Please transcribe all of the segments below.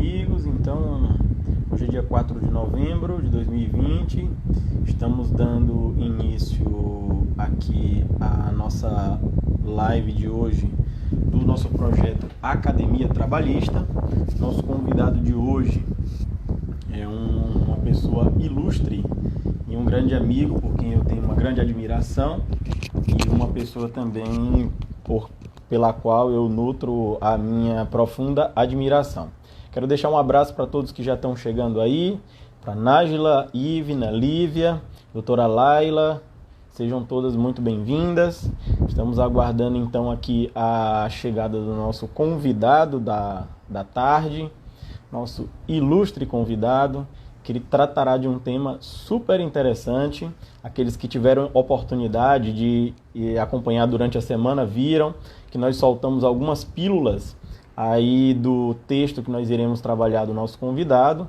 amigos. Então, hoje é dia 4 de novembro de 2020. Estamos dando início aqui à nossa live de hoje do nosso projeto Academia Trabalhista. Nosso convidado de hoje é uma pessoa ilustre e um grande amigo, por quem eu tenho uma grande admiração, e uma pessoa também pela qual eu nutro a minha profunda admiração. Quero deixar um abraço para todos que já estão chegando aí, para Nájila, Ivna, Lívia, doutora Laila, sejam todas muito bem-vindas. Estamos aguardando então aqui a chegada do nosso convidado da tarde, nosso ilustre convidado, que ele tratará de um tema super interessante. Aqueles que tiveram oportunidade de acompanhar durante a semana viram que nós soltamos algumas pílulas aí do texto que nós iremos trabalhar do nosso convidado.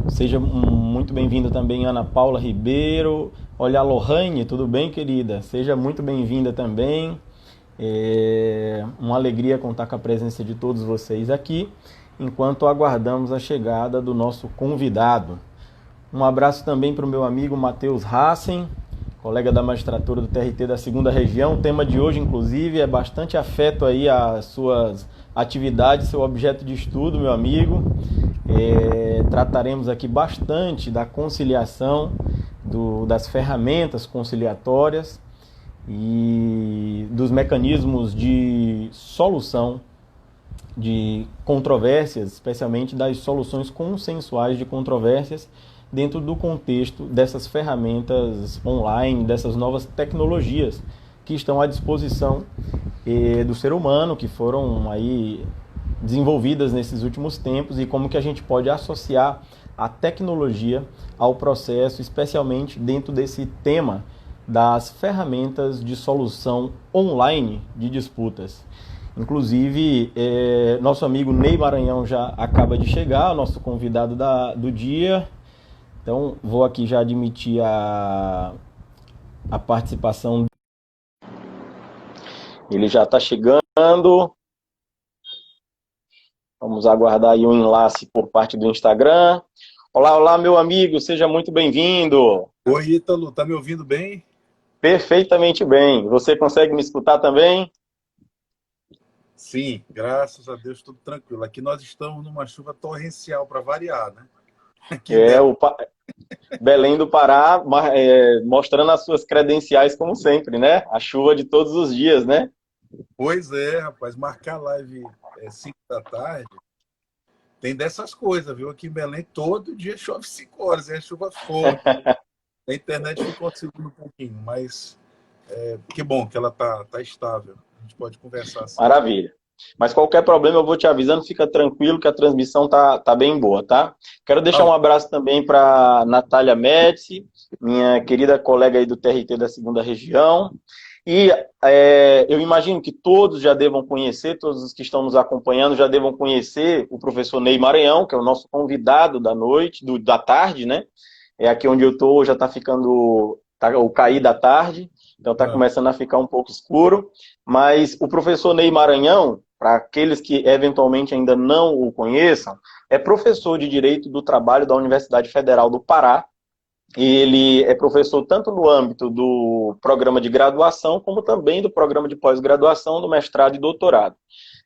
Seja muito bem-vinda também Ana Paula Ribeiro. Olha, a Lohane, tudo bem, querida? Seja muito bem-vinda também. Uma alegria contar com a presença de todos vocês aqui, enquanto aguardamos a chegada do nosso convidado. Um abraço também para o meu amigo Matheus Hassen, colega da magistratura do TRT da 2ª Região. O tema de hoje, inclusive, é bastante afeto aí às suas atividades, seu objeto de estudo, meu amigo. Trataremos aqui bastante da conciliação, das ferramentas conciliatórias e dos mecanismos de solução de controvérsias, especialmente das soluções consensuais de controvérsias dentro do contexto dessas ferramentas online, dessas novas tecnologias que estão à disposição do ser humano, que foram aí desenvolvidas nesses últimos tempos, e como que a gente pode associar a tecnologia ao processo, especialmente dentro desse tema das ferramentas de solução online de disputas. Inclusive, nosso amigo Ney Maranhão já acaba de chegar, nosso convidado do dia. Então, vou aqui já admitir a participação. Ele já está chegando. Vamos aguardar aí um enlace por parte do Instagram. Olá, olá, meu amigo, seja muito bem-vindo. Oi, Ítalo, tá me ouvindo bem? Perfeitamente bem. Você consegue me escutar também? Sim, graças a Deus, tudo tranquilo. Aqui nós estamos numa chuva torrencial para variar, né? Aqui O Belém do Pará mostrando as suas credenciais como sempre, né? A chuva de todos os dias, né? Pois é, rapaz, marcar live 5 da tarde, tem dessas coisas, viu? Aqui em Belém todo dia chove 5 horas, é chuva forte. A internet ficou segurando um pouquinho, mas que bom que ela tá estável. A gente pode conversar assim. Maravilha. Mas qualquer problema eu vou te avisando, fica tranquilo que a transmissão tá bem boa, tá? Quero deixar um abraço também para Natália Médici, minha querida colega aí do TRT da 2ª Região. E eu imagino que todos já devam conhecer, todos os que estão nos acompanhando já devam conhecer o professor Ney Maranhão, que é o nosso convidado da noite, da tarde, né? Aqui onde eu estou já está ficando o cair da tarde, então está começando a ficar um pouco escuro. Mas o professor Ney Maranhão, para aqueles que eventualmente ainda não o conheçam, é professor de Direito do Trabalho da Universidade Federal do Pará. Ele é professor tanto no âmbito do programa de graduação, como também do programa de pós-graduação, do mestrado e doutorado.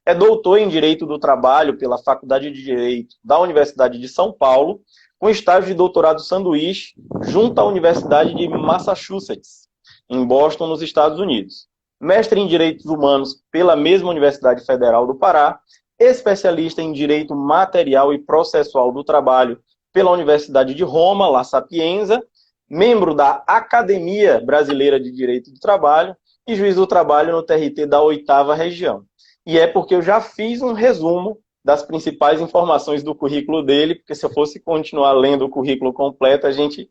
É doutor em Direito do Trabalho pela Faculdade de Direito da Universidade de São Paulo, com estágio de doutorado sanduíche junto à Universidade de Massachusetts, em Boston, nos Estados Unidos. Mestre em Direitos Humanos pela mesma Universidade Federal do Pará, especialista em Direito Material e Processual do Trabalho pela Universidade de Roma, La Sapienza, membro da Academia Brasileira de Direito do Trabalho e juiz do trabalho no TRT da 8ª Região. E é porque eu já fiz um resumo das principais informações do currículo dele, porque se eu fosse continuar lendo o currículo completo, a gente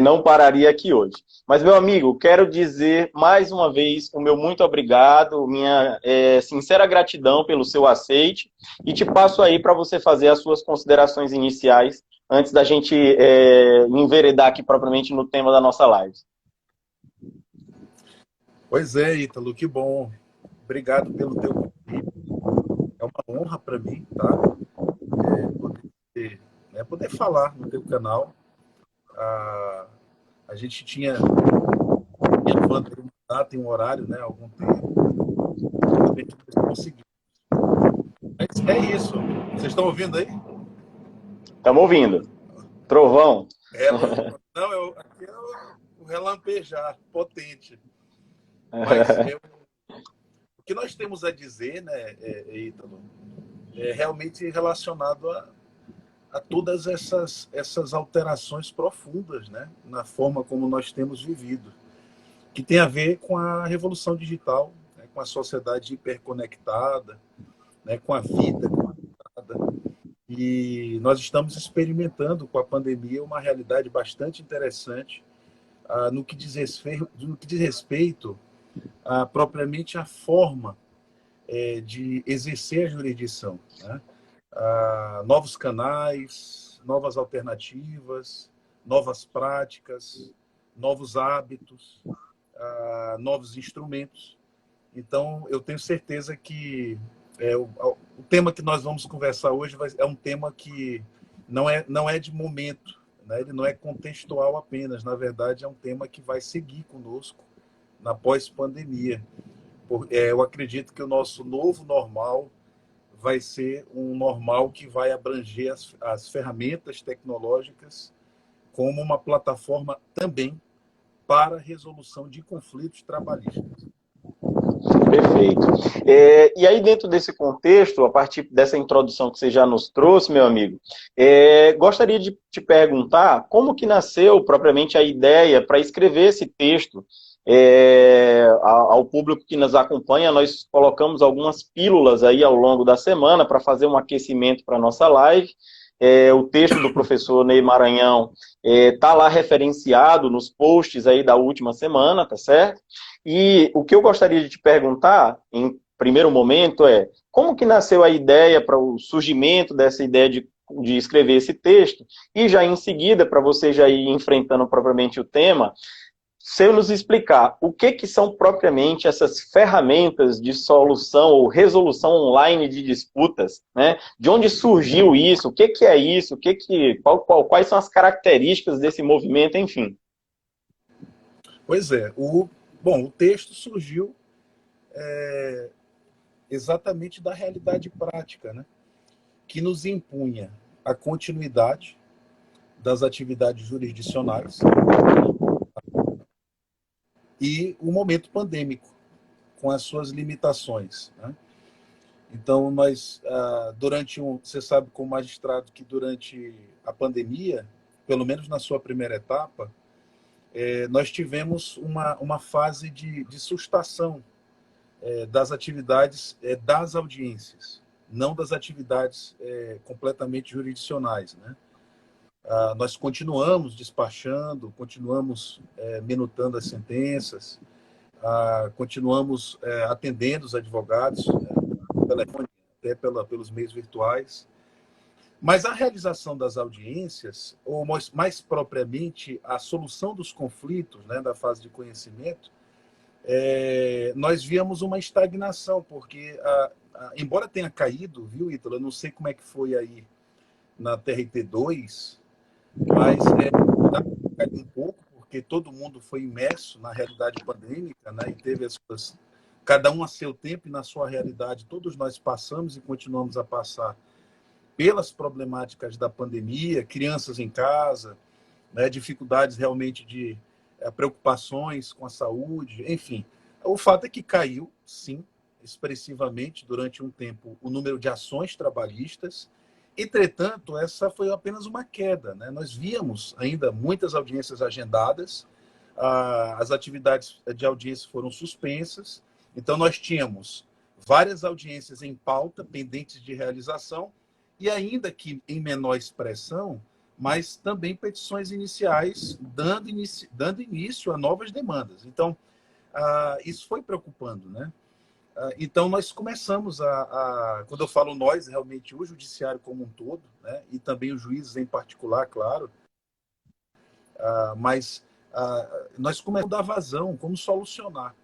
não pararia aqui hoje. Mas, meu amigo, quero dizer mais uma vez o meu muito obrigado, minha sincera gratidão pelo seu aceite, e te passo aí para você fazer as suas considerações iniciais antes da gente enveredar aqui propriamente no tema da nossa live. Pois é, Ítalo, que bom. Obrigado pelo teu convite. É uma uma honra para mim, tá? Poder falar no teu canal. A gente tinha falando uma data e um horário, né? Há algum tempo. Consegui. Mas é isso. Vocês estão ouvindo aí? Estamos ouvindo. Trovão. Não, aqui é o relampejar potente. Mas o que nós temos a dizer, né, Ítalo, é realmente relacionado a todas essas alterações profundas, né, na forma como nós temos vivido, que tem a ver com a revolução digital, né, com a sociedade hiperconectada, né, com a vida conectada. E nós estamos experimentando com a pandemia uma realidade bastante interessante no que diz respeito propriamente a forma de exercer a jurisdição, né? Novos canais, novas alternativas, novas práticas, novos hábitos, novos instrumentos. Então, eu tenho certeza que o tema que nós vamos conversar hoje é um tema que não é de momento, né? Ele não é contextual apenas. Na verdade, é um tema que vai seguir conosco na pós-pandemia. Eu acredito que o nosso novo normal vai ser um normal que vai abranger as ferramentas tecnológicas como uma plataforma também para a resolução de conflitos trabalhistas. Perfeito. E aí, dentro desse contexto, a partir dessa introdução que você já nos trouxe, meu amigo, gostaria de te perguntar como que nasceu propriamente a ideia para escrever esse texto. Ao público que nos acompanha, nós colocamos algumas pílulas aí ao longo da semana para fazer um aquecimento para a nossa live. O texto do professor Ney Maranhão está lá referenciado nos posts aí da última semana, tá certo? E o que eu gostaria de te perguntar, em primeiro momento, como que nasceu a ideia para o surgimento dessa ideia de escrever esse texto? E já em seguida, para você já ir enfrentando propriamente o tema, se eu nos explicar o que são propriamente essas ferramentas de solução ou resolução online de disputas, né? De onde surgiu isso? O que é isso? Quais são as características desse movimento, enfim? Pois é. O texto surgiu exatamente da realidade prática, né? Que nos impunha a continuidade das atividades jurisdicionais e o momento pandêmico, com as suas limitações, né? Então, nós, você sabe como magistrado que durante a pandemia, pelo menos na sua primeira etapa, nós tivemos uma fase de sustação das atividades das audiências, não das atividades completamente jurisdicionais, né? Nós continuamos despachando, continuamos minutando as sentenças, continuamos atendendo os advogados, pelo telefone, até pelos meios virtuais. Mas a realização das audiências, ou mais propriamente a solução dos conflitos, né, da fase de conhecimento, nós víamos uma estagnação, porque, embora tenha caído, viu, Ítalo? Eu não sei como é que foi aí na TRT2, mas caiu um pouco, porque todo mundo foi imerso na realidade pandêmica, né, e teve cada um a seu tempo e na sua realidade. Todos nós passamos e continuamos a passar pelas problemáticas da pandemia, crianças em casa, né, dificuldades realmente de preocupações com a saúde, enfim. O fato é que caiu, sim, expressivamente durante um tempo o número de ações trabalhistas. Entretanto, essa foi apenas uma queda, né? Nós víamos ainda muitas audiências agendadas, as atividades de audiência foram suspensas, então nós tínhamos várias audiências em pauta, pendentes de realização, e ainda que em menor expressão, mas também petições iniciais dando início a novas demandas. Então, isso foi preocupando, né? Então, nós começamos quando eu falo nós, realmente o judiciário como um todo, né? E também os juízes em particular, claro, mas nós começamos a dar vazão, como solucionar.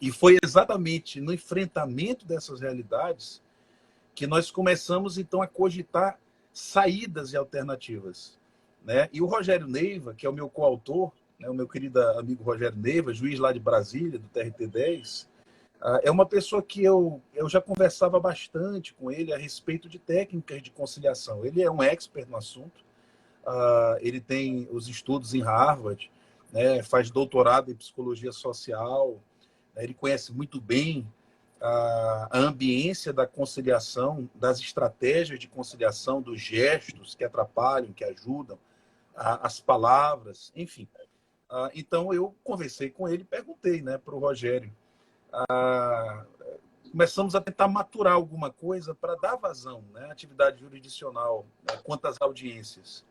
E foi exatamente no enfrentamento dessas realidades que nós começamos, então, a cogitar saídas e alternativas, né? E o Rogério Neiva, que é o meu coautor, né, o meu querido amigo Rogério Neiva, juiz lá de Brasília, do TRT-10, é uma pessoa que eu já conversava bastante com ele a respeito de técnicas de conciliação. Ele é um expert no assunto, ele tem os estudos em Harvard, né, faz doutorado em psicologia social, né, ele conhece muito bem a ambiência da conciliação, das estratégias de conciliação, dos gestos que atrapalham, que ajudam, as palavras, enfim. Então, eu conversei com ele e perguntei, né, para o Rogério. Começamos a tentar maturar alguma coisa para dar vazão, né, à atividade jurisdicional, né, quanto às audiências.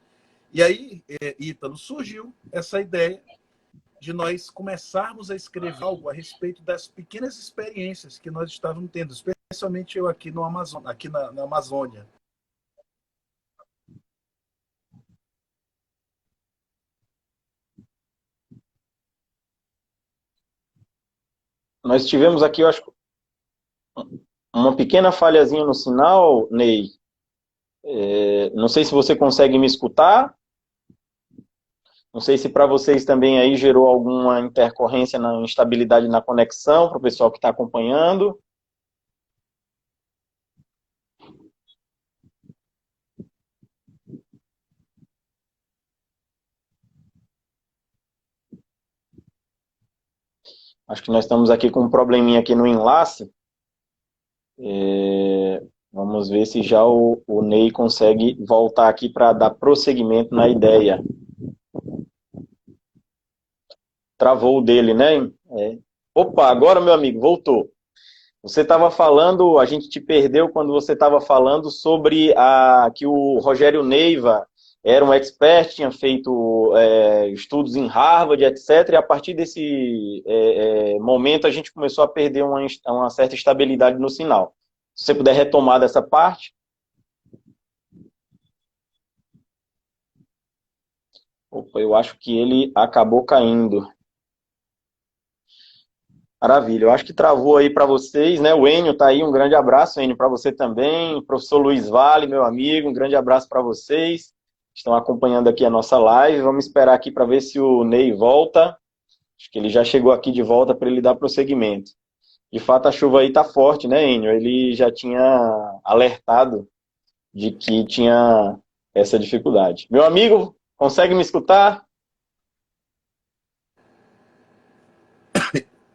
E aí, Ítalo, surgiu essa ideia de nós começarmos a escrever algo a respeito das pequenas experiências que nós estávamos tendo, especialmente eu aqui no Amazonas, aqui na Amazônia. Nós tivemos aqui, eu acho, uma pequena falhazinha no sinal, Ney. Não sei se você consegue me escutar. Não sei se para vocês também aí gerou alguma intercorrência na instabilidade na conexão, para o pessoal que está acompanhando. Acho que nós estamos aqui com um probleminha aqui no enlace. Vamos ver se já o Ney consegue voltar aqui para dar prosseguimento na ideia. Travou o dele, né? Opa, agora, meu amigo, voltou. Você estava falando, a gente te perdeu quando você estava falando sobre que o Rogério Neiva era um expert, tinha feito estudos em Harvard, etc. E a partir desse momento a gente começou a perder uma certa estabilidade no sinal. Se você puder retomar dessa parte. Opa, eu acho que ele acabou caindo. Maravilha, eu acho que travou aí para vocês, né? O Enio tá aí, um grande abraço, Enio, para você também. O professor Luiz Vale, meu amigo, um grande abraço para vocês. Estão acompanhando aqui a nossa live. Vamos esperar aqui para ver se o Ney volta. Acho que ele já chegou aqui de volta para ele dar prosseguimento. De fato, a chuva aí tá forte, né, Enio? Ele já tinha alertado de que tinha essa dificuldade. Meu amigo, consegue me escutar?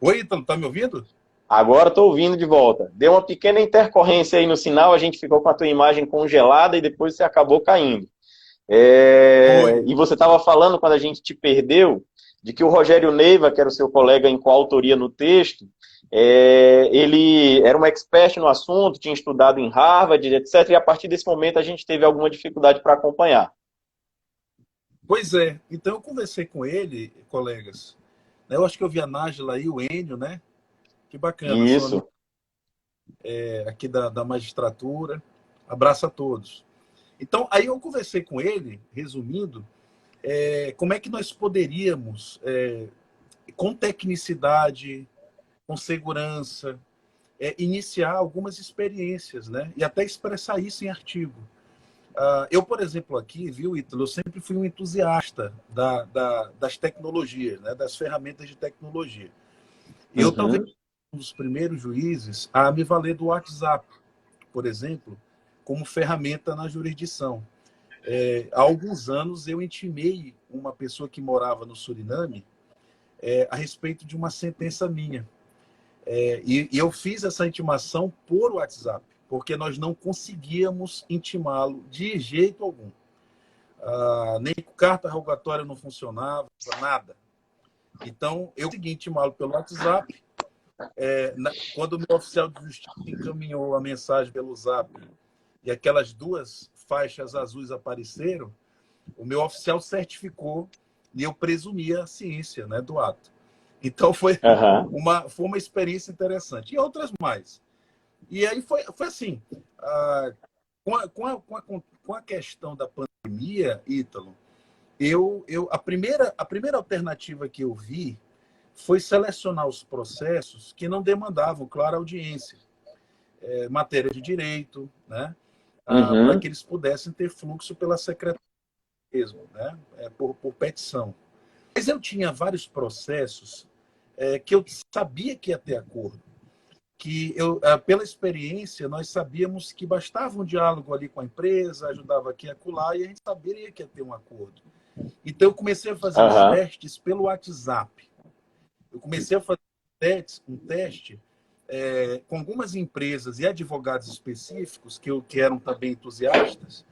Oi, Ítalo, tá me ouvindo? Agora estou ouvindo de volta. Deu uma pequena intercorrência aí no sinal, a gente ficou com a tua imagem congelada e depois você acabou caindo. E você estava falando, quando a gente te perdeu, de que o Rogério Neiva, que era o seu colega em coautoria no texto, ele era um expert no assunto, tinha estudado em Harvard, etc. E a partir desse momento a gente teve alguma dificuldade para acompanhar. Pois é. Então, eu conversei com ele, colegas. Eu acho que eu vi a Nájila e o Enio, né? Que bacana, são amigos Isso. aqui da magistratura. Abraço a todos. Então, aí eu conversei com ele, resumindo, como é que nós poderíamos, com tecnicidade, com segurança, iniciar algumas experiências, né? E até expressar isso em artigo. Eu, por exemplo, aqui, viu, Ítalo, eu sempre fui um entusiasta das tecnologias, né? Das ferramentas de tecnologia. E eu talvez Uhum. um dos primeiros juízes a me valer do WhatsApp, por exemplo, como ferramenta na jurisdição. Há alguns anos eu intimei uma pessoa que morava no Suriname a respeito de uma sentença minha. E eu fiz essa intimação por WhatsApp, porque nós não conseguíamos intimá-lo de jeito algum. Nem carta rogatória não funcionava, nada. Então, eu consegui intimá-lo pelo WhatsApp. Quando o meu oficial de justiça encaminhou a mensagem pelo Zap e aquelas duas faixas azuis apareceram, o meu oficial certificou e eu presumia a ciência, né, do ato. Então, foi Uhum. uma experiência interessante. E outras mais. E aí foi assim, com a questão da pandemia, Ítalo, a primeira alternativa que eu vi foi selecionar os processos que não demandavam, claro, audiência. matéria de direito, né? Para Uhum. que eles pudessem ter fluxo pela secretaria mesmo, né? Por petição. Mas eu tinha vários processos que eu sabia que ia ter acordo, que eu, pela experiência, nós sabíamos que bastava um diálogo ali com a empresa, ajudava aqui a acolá, e a gente sabia que ia ter um acordo. Então, eu comecei a fazer os Aham. testes pelo WhatsApp. Eu comecei a fazer um teste com algumas empresas e advogados específicos que eram também entusiastas,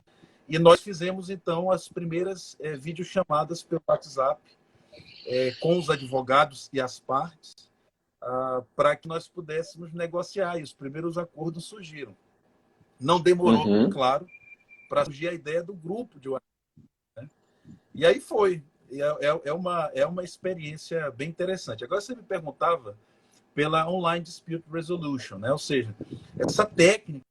e nós fizemos, então, as primeiras videochamadas pelo WhatsApp com os advogados e as partes, para que nós pudéssemos negociar, e os primeiros acordos surgiram. Não demorou, Uhum. claro, para surgir a ideia do grupo de WhatsApp, né? E aí foi. É uma experiência bem interessante. Agora, você me perguntava pela Online Dispute Resolution, né? Ou seja, essa técnica.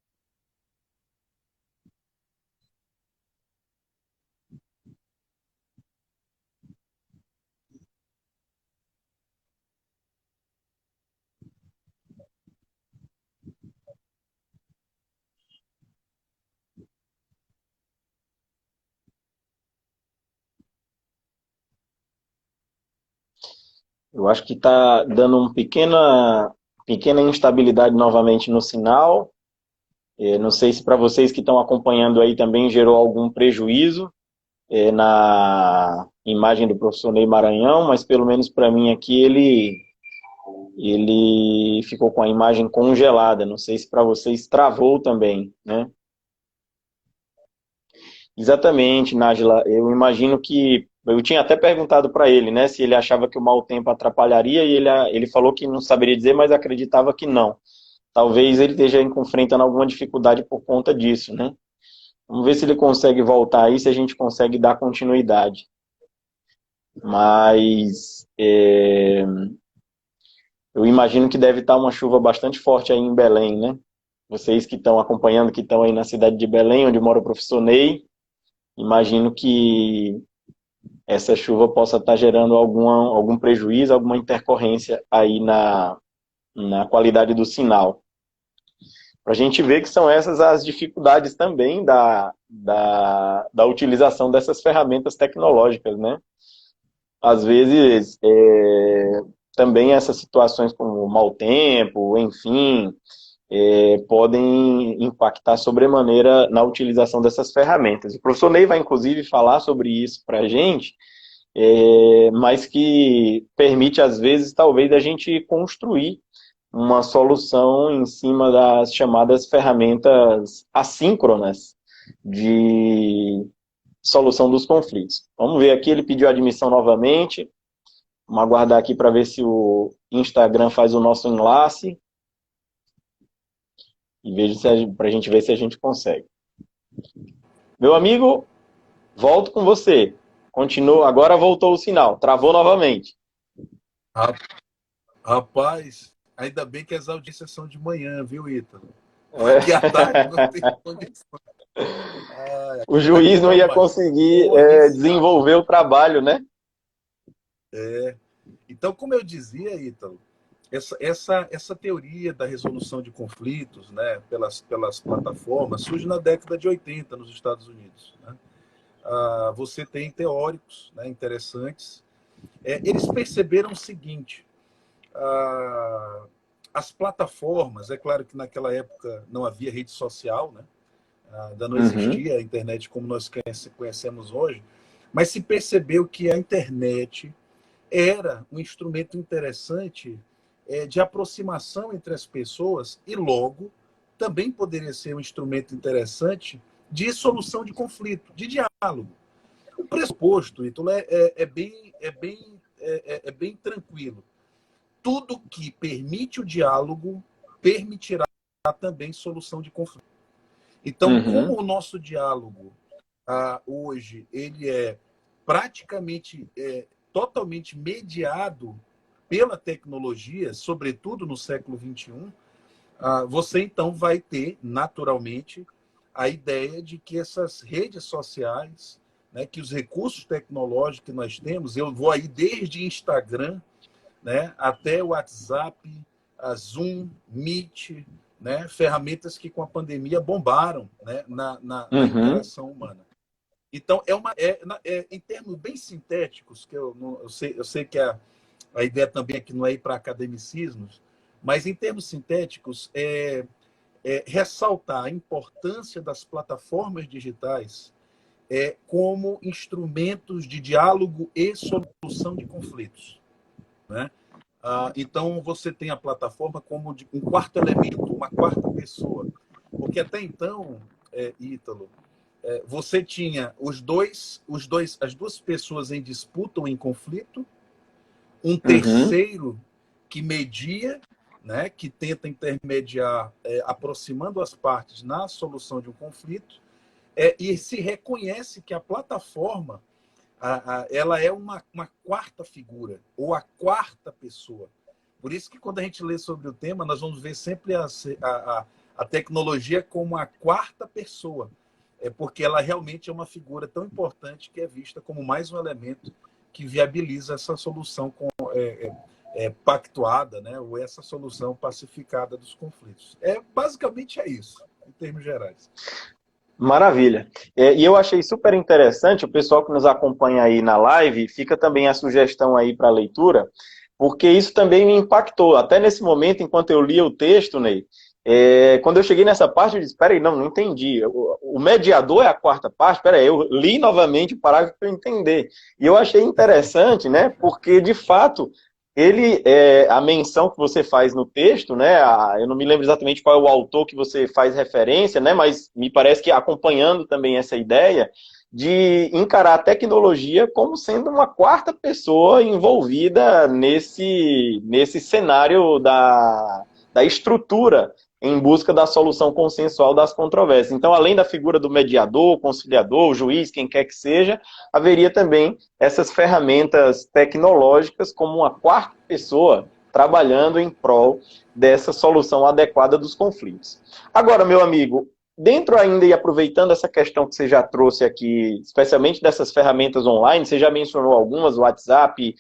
Eu acho que está dando pequena instabilidade novamente no sinal. Não sei se para vocês que estão acompanhando aí também gerou algum prejuízo na imagem do professor Ney Maranhão, mas pelo menos para mim aqui ele ficou com a imagem congelada. Não sei se para vocês travou também, né? Exatamente, Nájila. Eu imagino que eu tinha até perguntado para ele, né, se ele achava que o mau tempo atrapalharia e ele falou que não saberia dizer, mas acreditava que não. Talvez ele esteja enfrentando alguma dificuldade por conta disso, né? Vamos ver se ele consegue voltar aí, se a gente consegue dar continuidade. Mas eu imagino que deve estar uma chuva bastante forte aí em Belém, né? Vocês que estão acompanhando, que estão aí na cidade de Belém, onde mora o professor Ney, imagino que essa chuva possa estar gerando algum prejuízo, alguma intercorrência aí na qualidade do sinal. Para a gente ver que são essas as dificuldades também da utilização dessas ferramentas tecnológicas, né? Às vezes, também essas situações como mau tempo, enfim, podem impactar sobremaneira na utilização dessas ferramentas. O professor Ney vai, inclusive, falar sobre isso para a gente, mas que permite, às vezes, talvez, a gente construir uma solução em cima das chamadas ferramentas assíncronas de solução dos conflitos. Vamos ver aqui, ele pediu admissão novamente. Vamos aguardar aqui para ver se o Instagram faz o nosso enlace e veja para a gente ver se a gente consegue. Meu amigo, volto com você. Continua, agora voltou o sinal, travou novamente. Rapaz, ainda bem que as audiências são de manhã, viu, Ítalo? Porque à É. tarde não tem condição. O Aqui juiz não tá ia uma conseguir torrencial. desenvolver o trabalho, né? Então, como eu dizia, Ítalo, essa teoria da resolução de conflitos, né, pelas plataformas surge na década de 80 nos Estados Unidos, né? Você tem teóricos, né, interessantes. Eles perceberam o seguinte: as plataformas, é claro que naquela época não havia rede social, né? Ainda não Uhum, existia a internet como nós conhecemos hoje, mas se percebeu que a internet era um instrumento interessante de aproximação entre as pessoas e, logo, também poderia ser um instrumento interessante de solução de conflito, de diálogo. O pressuposto, Ítalo, é bem tranquilo. Tudo que permite o diálogo permitirá também solução de conflito. Então, como uhum, o nosso diálogo hoje ele é praticamente totalmente mediado pela tecnologia, sobretudo no século XXI, você então vai ter, naturalmente, a ideia de que essas redes sociais, né, que os recursos tecnológicos que nós temos, eu vou aí desde Instagram, né, até WhatsApp, a Zoom, Meet, né? Ferramentas que com a pandemia bombaram, né? Na Uhum. interação humana. Então, em termos bem sintéticos, que eu sei que a ideia também aqui não é ir para academicismos, mas em termos sintéticos, ressaltar a importância das plataformas digitais como instrumentos de diálogo e solução de conflitos, né? Então, você tem a plataforma como um quarto elemento, uma quarta pessoa. Porque até então, Ítalo, você tinha as duas pessoas em disputa ou em conflito, um Uhum. terceiro que media, né, que tenta intermediar, aproximando as partes na solução de um conflito, e se reconhece que a plataforma ela é uma quarta figura, ou a quarta pessoa. Por isso que quando a gente lê sobre o tema, nós vamos ver sempre a tecnologia como a quarta pessoa, porque ela realmente é uma figura tão importante que é vista como mais um elemento que viabiliza essa solução pactuada, né, ou essa solução pacificada dos conflitos. Basicamente é isso, em termos gerais. Maravilha. E eu achei super interessante, o pessoal que nos acompanha aí na live, fica também a sugestão aí para leitura, porque isso também me impactou. Até nesse momento, enquanto eu lia o texto, Ney, quando eu cheguei nessa parte, eu disse, peraí, não entendi. O mediador é a quarta parte? Peraí, eu li novamente o parágrafo para eu entender. E eu achei interessante, né, porque, de fato, a menção que você faz no texto, né, eu não me lembro exatamente qual é o autor que você faz referência, né, mas me parece que acompanhando também essa ideia de encarar a tecnologia como sendo uma quarta pessoa envolvida nesse cenário da estrutura em busca da solução consensual das controvérsias. Então, além da figura do mediador, conciliador, juiz, quem quer que seja, haveria também essas ferramentas tecnológicas como uma quarta pessoa trabalhando em prol dessa solução adequada dos conflitos. Agora, meu amigo, dentro ainda e aproveitando essa questão que você já trouxe aqui, especialmente dessas ferramentas online, você já mencionou algumas, o WhatsApp,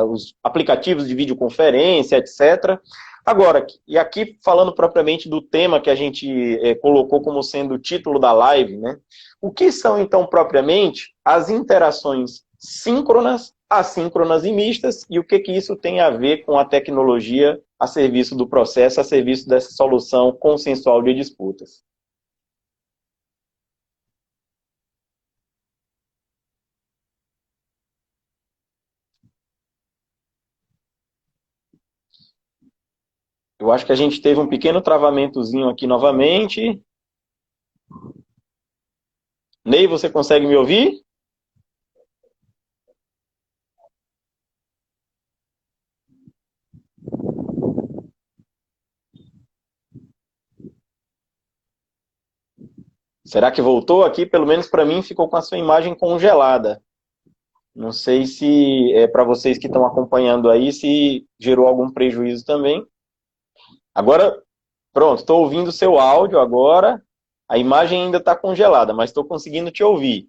os aplicativos de videoconferência, etc. Agora, e aqui falando propriamente do tema que a gente colocou como sendo o título da live, né? O que são, então, propriamente, as interações síncronas, assíncronas e mistas, e o que isso tem a ver com a tecnologia a serviço do processo, a serviço dessa solução consensual de disputas? Eu acho que a gente teve um pequeno travamentozinho aqui novamente. Ney, você consegue me ouvir? Será que voltou aqui? Pelo menos para mim ficou com a sua imagem congelada. Não sei se para vocês que estão acompanhando aí, se gerou algum prejuízo também. Agora, pronto, estou ouvindo o seu áudio agora. A imagem ainda está congelada, mas estou conseguindo te ouvir.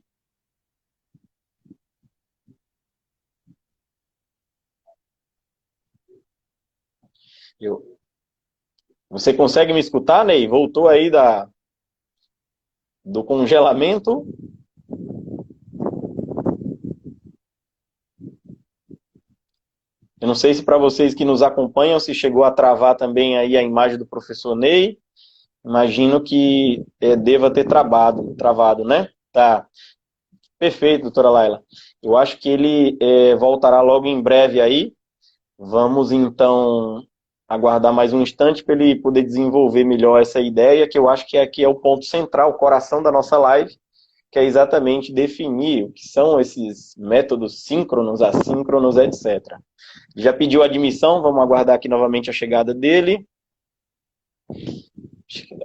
Você consegue me escutar, Ney? Voltou aí do congelamento? Eu não sei se para vocês que nos acompanham, se chegou a travar também aí a imagem do professor Ney. Imagino que deva ter travado, né? Tá. Perfeito, doutora Laila. Eu acho que ele voltará logo em breve aí. Vamos, então, aguardar mais um instante para ele poder desenvolver melhor essa ideia, que eu acho que aqui é o ponto central, o coração da nossa live, que é exatamente definir o que são esses métodos síncronos, assíncronos, etc. Já pediu admissão, vamos aguardar aqui novamente a chegada dele.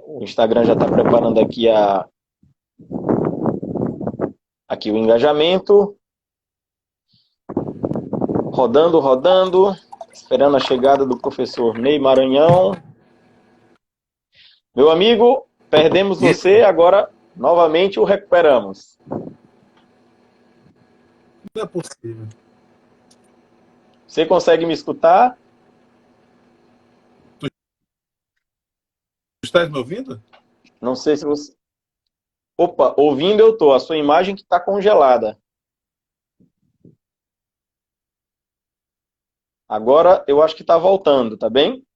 O Instagram já está preparando aqui o engajamento. Rodando, rodando. Esperando a chegada do professor Ney Maranhão. Meu amigo, perdemos você, agora novamente o recuperamos. Não é possível. Você consegue me escutar? está me ouvindo? Não sei se você... Opa, ouvindo eu tô. A sua imagem que está congelada. Agora eu acho que está voltando, tá bem?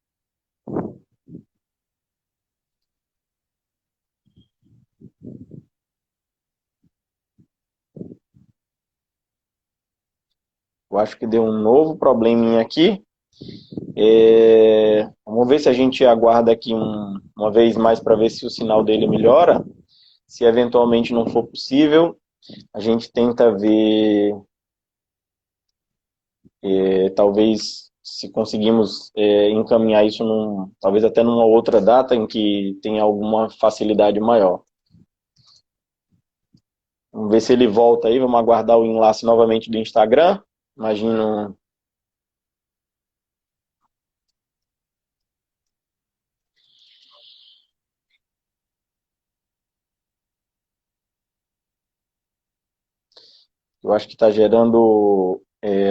Eu acho que deu um novo probleminha aqui. Vamos ver se a gente aguarda aqui uma vez mais para ver se o sinal dele melhora. Se eventualmente não for possível, a gente tenta ver, talvez, se conseguimos encaminhar isso, talvez até numa outra data em que tenha alguma facilidade maior. Vamos ver se ele volta aí, vamos aguardar o enlace novamente do Instagram. Imagino... Eu acho que está gerando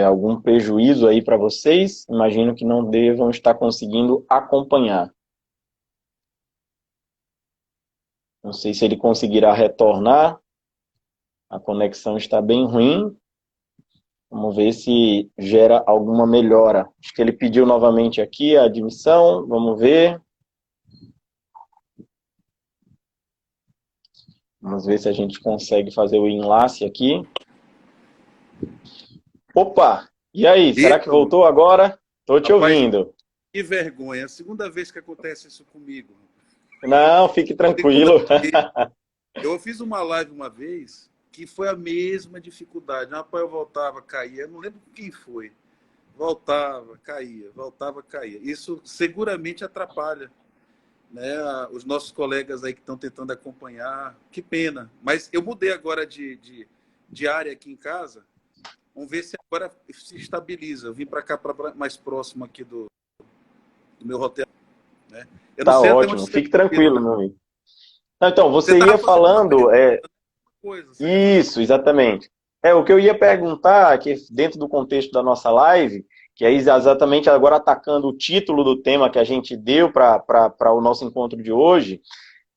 algum prejuízo aí para vocês. Imagino que não devam estar conseguindo acompanhar. Não sei se ele conseguirá retornar. A conexão está bem ruim. Vamos ver se gera alguma melhora. Acho que ele pediu novamente aqui a admissão. Vamos ver. Vamos ver se a gente consegue fazer o enlace aqui. Opa! E aí, será que voltou agora? Estou te ouvindo. Que vergonha. É a segunda vez que acontece isso comigo. Não, fique tranquilo. Eu fiz uma live uma vez que foi a mesma dificuldade. Rapaz, eu voltava, caía. Eu não lembro quem foi. Voltava, caía, voltava, caía. Isso seguramente atrapalha, né, os nossos colegas aí que estão tentando acompanhar. Que pena. Mas eu mudei agora de área aqui em casa. Vamos ver se agora se estabiliza. Eu vim para cá, para mais próximo aqui do meu roteiro. Né? Eu não Tá sei até onde ótimo, você fique tranquilo, né? meu amigo. Não, então, Você você estava ia fazendo uma falando... coisa. Isso, exatamente. O que eu ia perguntar, que dentro do contexto da nossa live, que é exatamente agora atacando o título do tema que a gente deu para o nosso encontro de hoje,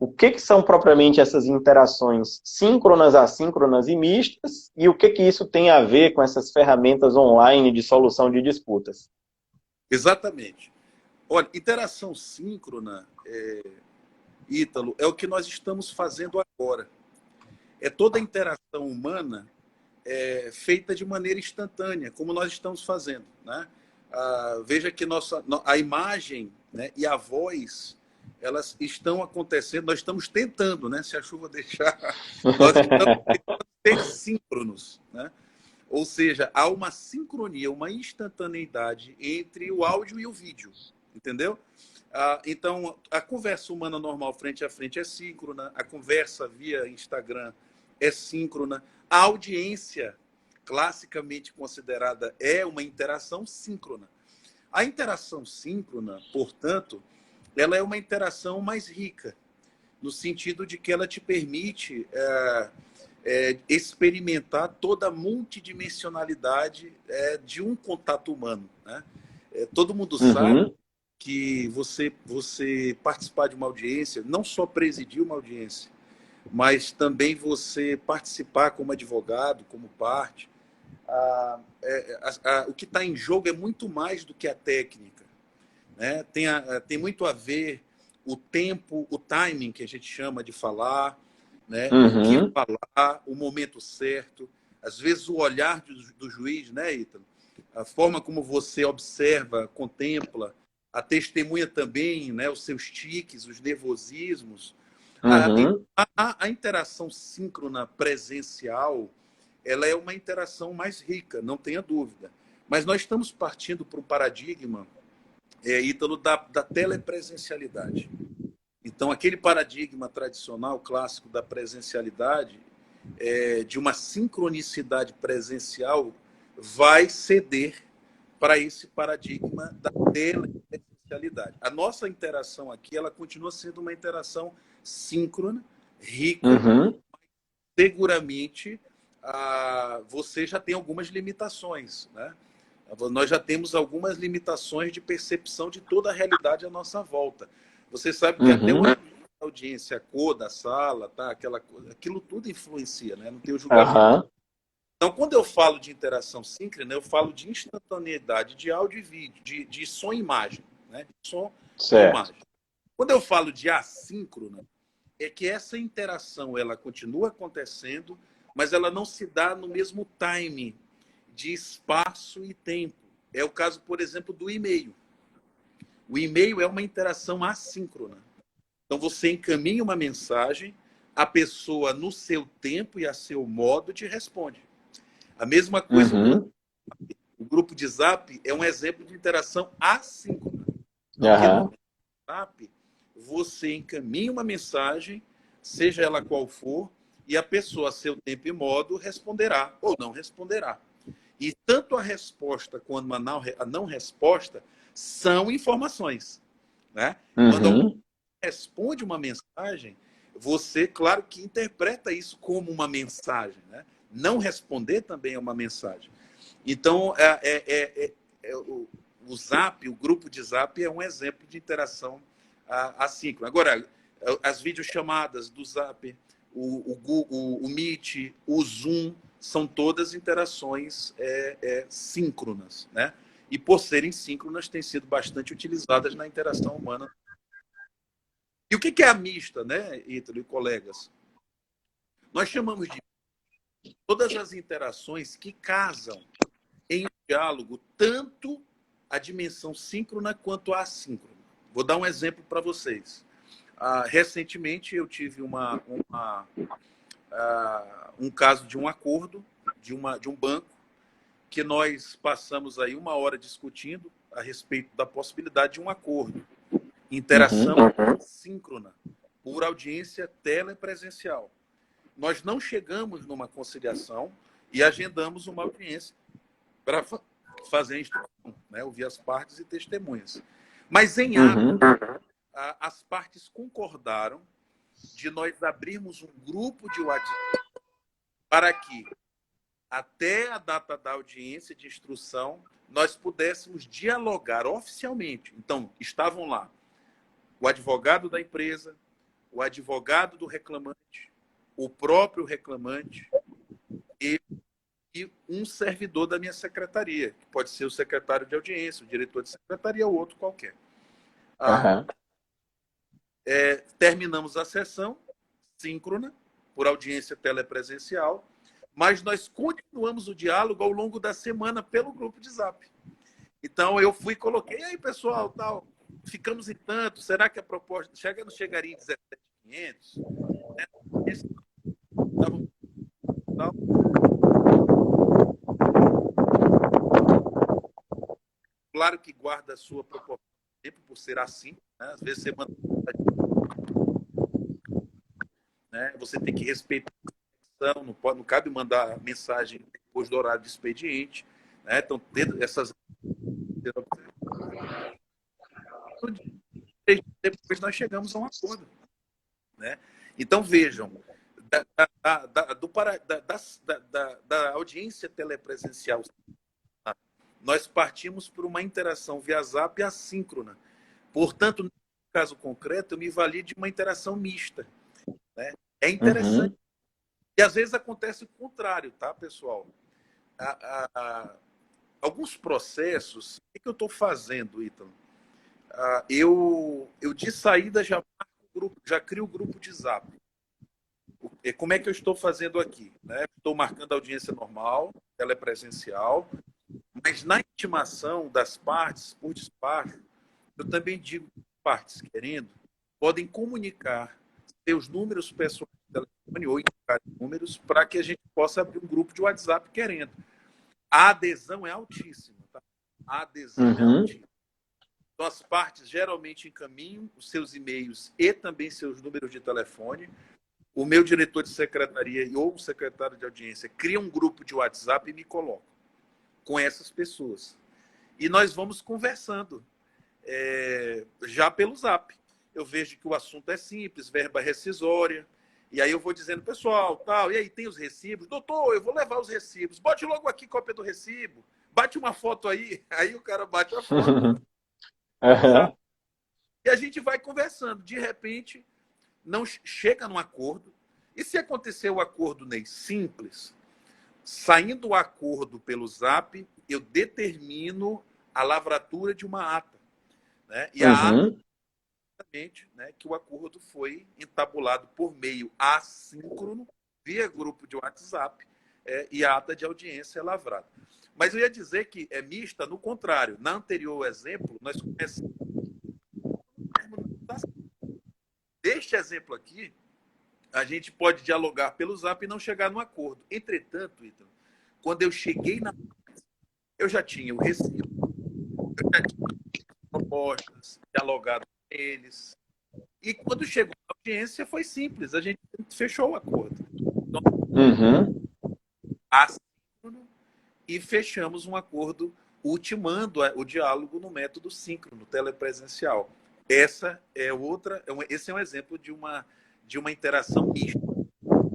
o que são propriamente essas interações síncronas, assíncronas e mistas, e o que isso tem a ver com essas ferramentas online de solução de disputas? Exatamente. Olha, interação síncrona, Ítalo, é o que nós estamos fazendo agora. É toda a interação humana feita de maneira instantânea, como nós estamos fazendo. Né? Veja que a imagem, né, e a voz, elas estão acontecendo, nós estamos tentando, né, se a chuva deixar, nós estamos tentando ser síncronos. Né? Ou seja, há uma sincronia, uma instantaneidade entre o áudio e o vídeo. Entendeu? Então, a conversa humana normal frente a frente é síncrona, a conversa via Instagram é síncrona, a audiência, classicamente considerada, é uma interação síncrona. A interação síncrona, portanto, ela é uma interação mais rica, no sentido de que ela te permite experimentar toda a multidimensionalidade de um contato humano. Né? Todo mundo sabe que você participar de uma audiência, não só presidir uma audiência, mas também você participar como advogado, como parte, o que está em jogo é muito mais do que a técnica. Né? Tem muito a ver o tempo, o timing que a gente chama de falar, né? O que falar, o momento certo. Às vezes o olhar do juiz, né, Ítalo? A forma como você observa, contempla, a testemunha também, né, os seus tiques, os nervosismos. A interação síncrona presencial, ela é uma interação mais rica, não tenha dúvida. Mas nós estamos partindo para um paradigma, Ítalo, da telepresencialidade. Então, aquele paradigma tradicional, clássico da presencialidade, de uma sincronicidade presencial, vai ceder para esse paradigma da telepresencialidade. A nossa interação aqui, ela continua sendo uma interação síncrona, rica, seguramente você já tem algumas limitações, né? Nós já temos algumas limitações de percepção de toda a realidade à nossa volta. Você sabe que até Uhum. uma audiência, a cor da sala, tá? Aquela coisa, aquilo tudo influencia, né? Não tem o julgamento. Aham. Então, quando eu falo de interação síncrona, eu falo de instantaneidade de áudio e vídeo, de som e imagem, né? De som e Certo. imagem. Quando eu falo de assíncrona, é que essa interação ela continua acontecendo, mas ela não se dá no mesmo time de espaço e tempo. É o caso, por exemplo, do e-mail. O e-mail é uma interação assíncrona. Então, você encaminha uma mensagem, a pessoa, no seu tempo e a seu modo, te responde. A mesma coisa, Uhum. o grupo de Zap é um exemplo de interação assíncrona. Porque no Aham. WhatsApp, você encaminha uma mensagem, seja ela qual for, e a pessoa, a seu tempo e modo, responderá ou não responderá. E tanto a resposta quanto a não resposta são informações. Né? Quando alguém Uhum. responde uma mensagem, você, claro que interpreta isso como uma mensagem. Né? Não responder também é uma mensagem. Então, o Zap, o grupo de Zap, é um exemplo de interação assíncrona. Agora, as videochamadas do Zap, o Meet, o Zoom, são todas interações síncronas, né? E por serem síncronas, têm sido bastante utilizadas na interação humana. E o que é a mista, né, Ítalo e colegas? Nós chamamos de todas as interações que casam em diálogo tanto a dimensão síncrona quanto a assíncrona. Vou dar um exemplo para vocês. Recentemente eu tive um caso de um acordo de um banco que nós passamos aí 1 hora discutindo a respeito da possibilidade de um acordo. Interação Uhum. síncrona por audiência telepresencial. Nós não chegamos numa conciliação e agendamos uma audiência para fazer a instrução, né? Ouvir as partes e testemunhas. Mas em ato, Uhum. as partes concordaram de nós abrirmos um grupo de WhatsApp para que, até a data da audiência de instrução, nós pudéssemos dialogar oficialmente. Então, estavam lá o advogado da empresa, o advogado do reclamante, o próprio reclamante e um servidor da minha secretaria, que pode ser o secretário de audiência, o diretor de secretaria ou outro qualquer. Aham. Terminamos a sessão síncrona, por audiência telepresencial, mas nós continuamos o diálogo ao longo da semana pelo grupo de Zap. Então eu fui e coloquei, e aí pessoal, tal, ficamos em tanto, será que a proposta não chegaria em 17.500? Claro que guarda a sua proporção de tempo por ser assim, né? Às vezes você manda, né? Você tem que respeitar a não pode, não cabe mandar mensagem depois do horário de expediente, né? Então, tendo essas depois nós chegamos a um acordo, né? Então vejam, da audiência telepresencial, nós partimos por uma interação via Zap assíncrona. Portanto, no caso concreto, eu me vali de uma interação mista, né? É interessante. Uhum. E às vezes acontece o contrário, tá, pessoal? Alguns processos, o que eu estou fazendo, Ítalo? Eu de saída já crio o grupo de Zap. Como é que eu estou fazendo aqui? Né? Estou marcando a audiência normal, ela é presencial, mas na intimação das partes, por despacho, eu também digo que as partes querendo podem comunicar seus números pessoais de telefone ou indicar números para que a gente possa abrir um grupo de WhatsApp querendo. A adesão é altíssima. Tá? A adesão é Uhum. altíssima. Então, as partes geralmente encaminham os seus e-mails e também seus números de telefone. O meu diretor de secretaria ou o secretário de audiência cria um grupo de WhatsApp e me coloca com essas pessoas. E nós vamos conversando já pelo Zap. Eu vejo que o assunto é simples, verba rescisória. E aí eu vou dizendo, pessoal, tal, e aí tem os recibos? Doutor, eu vou levar os recibos. Bote logo aqui cópia do recibo. Bate uma foto aí. Aí o cara bate a foto. Aham. E a gente vai conversando. De repente, não chega num acordo. E se acontecer o acordo, Ney, simples, saindo o acordo pelo Zap, eu determino a lavratura de uma ata. Né? E a ata, Uhum. né, que o acordo foi entabulado por meio assíncrono, via grupo de WhatsApp, e a ata de audiência é lavrada. Mas eu ia dizer que é mista no contrário. Na anterior exemplo, nós começamos. Deste exemplo aqui, a gente pode dialogar pelo Zap e não chegar num acordo. Entretanto, Ítalo, quando eu cheguei na. Eu já tinha o recibo, eu já tinha propostas, dialogado com eles. E quando chegou na audiência, foi simples, a gente fechou o acordo. Então, Uhum. assíncrono, e fechamos um acordo ultimando o diálogo no método síncrono, telepresencial. Essa é outra, esse é um exemplo de uma interação mista,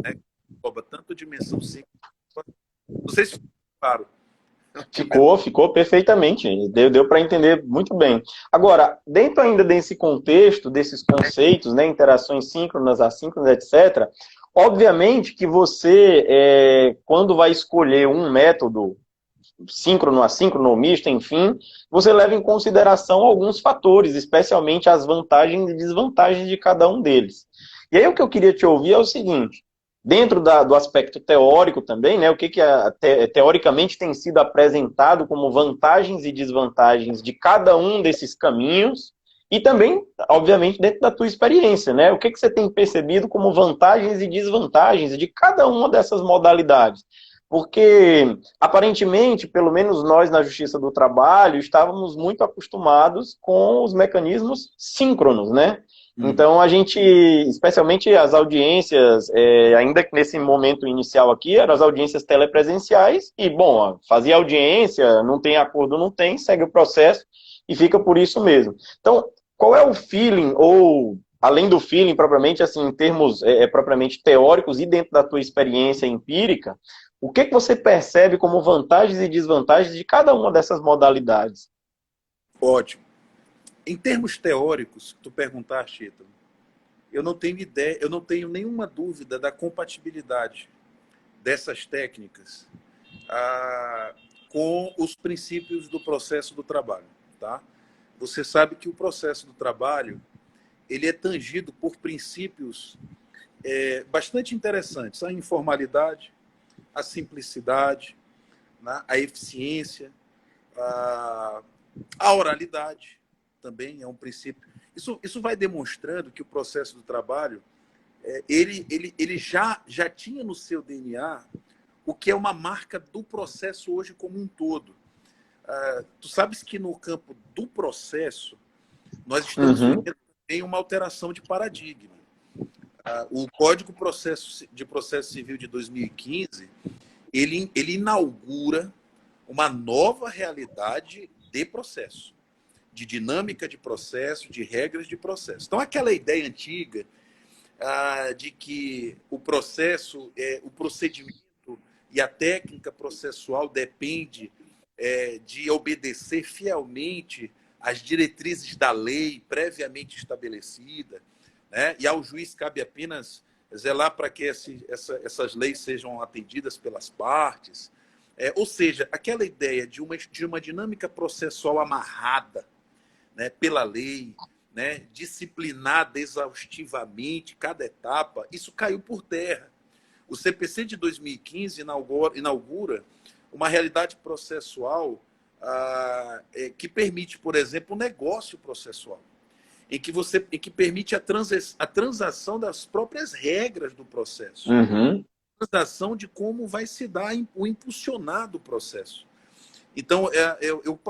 né? Que engloba tanto a dimensão síncrona. Não sei se ficou claro. Ficou perfeitamente. Deu para entender muito bem. Agora, dentro ainda desse contexto, desses conceitos, né, interações síncronas, assíncronas, etc., obviamente que você, quando vai escolher um método síncrono, assíncrono ou misto, enfim, você leva em consideração alguns fatores, especialmente as vantagens e desvantagens de cada um deles. E aí o que eu queria te ouvir é o seguinte, dentro do aspecto teórico também, né, o que teoricamente tem sido apresentado como vantagens e desvantagens de cada um desses caminhos, e também, obviamente, dentro da tua experiência, né, o que você tem percebido como vantagens e desvantagens de cada uma dessas modalidades. Porque, aparentemente, pelo menos nós na Justiça do Trabalho, estávamos muito acostumados com os mecanismos síncronos, né? Então, a gente, especialmente as audiências, ainda que nesse momento inicial aqui, eram as audiências telepresenciais, e, bom, fazia audiência, não tem acordo, não tem, segue o processo, e fica por isso mesmo. Então, qual é o feeling, ou, além do feeling, propriamente, assim, em termos propriamente teóricos e dentro da tua experiência empírica, o que você percebe como vantagens e desvantagens de cada uma dessas modalidades? Ótimo. Em termos teóricos, tu perguntaste, Ítalo, eu não tenho ideia, eu não tenho nenhuma dúvida da compatibilidade dessas técnicas com os princípios do processo do trabalho, tá? Você sabe que o processo do trabalho ele é tangido por princípios bastante interessantes: a informalidade, a simplicidade, né? A eficiência, a oralidade também é um princípio. Isso vai demonstrando que o processo do trabalho ele já tinha no seu DNA o que é uma marca do processo hoje como um todo. Tu sabes que no campo do processo nós estamos Uhum. vivendo em uma alteração de paradigma. O Código de Processo Civil de 2015 ele inaugura uma nova realidade de processo, de dinâmica de processo, de regras de processo. Então, aquela ideia antiga de que o processo, o procedimento e a técnica processual depende de obedecer fielmente às diretrizes da lei previamente estabelecida, né? E ao juiz cabe apenas zelar para que essas leis sejam atendidas pelas partes. Ou seja, aquela ideia de uma dinâmica processual amarrada, né, pela lei, né, disciplinada exaustivamente cada etapa, isso caiu por terra. O CPC de 2015 inaugura uma realidade processual que permite, por exemplo, o negócio processual, em que permite a transação das próprias regras do processo, Uhum. a transação de como vai se dar o impulsionar do processo. Então,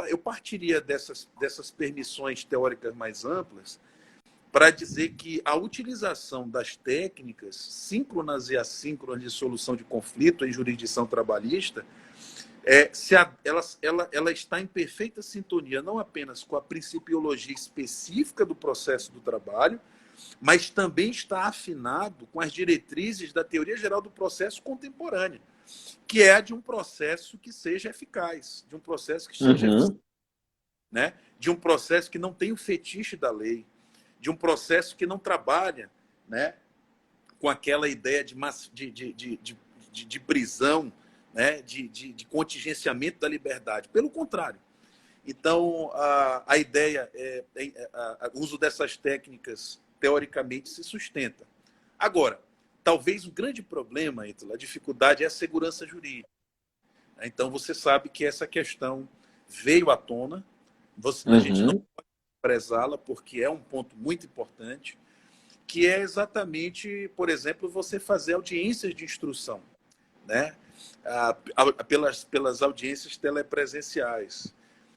eu partiria dessas permissões teóricas mais amplas para dizer que a utilização das técnicas síncronas e assíncronas de solução de conflito em jurisdição trabalhista ela está em perfeita sintonia não apenas com a principiologia específica do processo do trabalho, mas também está afinado com as diretrizes da teoria geral do processo contemporânea, que é a de um processo que seja eficaz, de um processo que seja eficiente, Uhum. né? De um processo que não tenha o fetiche da lei, de um processo que não trabalha, né, com aquela ideia de prisão, né, de contingenciamento da liberdade. Pelo contrário. Então, a ideia, o uso dessas técnicas, teoricamente, se sustenta. Agora, talvez o grande problema, Ítalo, a dificuldade é a segurança jurídica. Então, você sabe que essa questão veio à tona, a gente não Uhum. pode prezá-la, porque é um ponto muito importante, que é exatamente, por exemplo, você fazer audiências de instrução, né? Pelas audiências telepresenciais.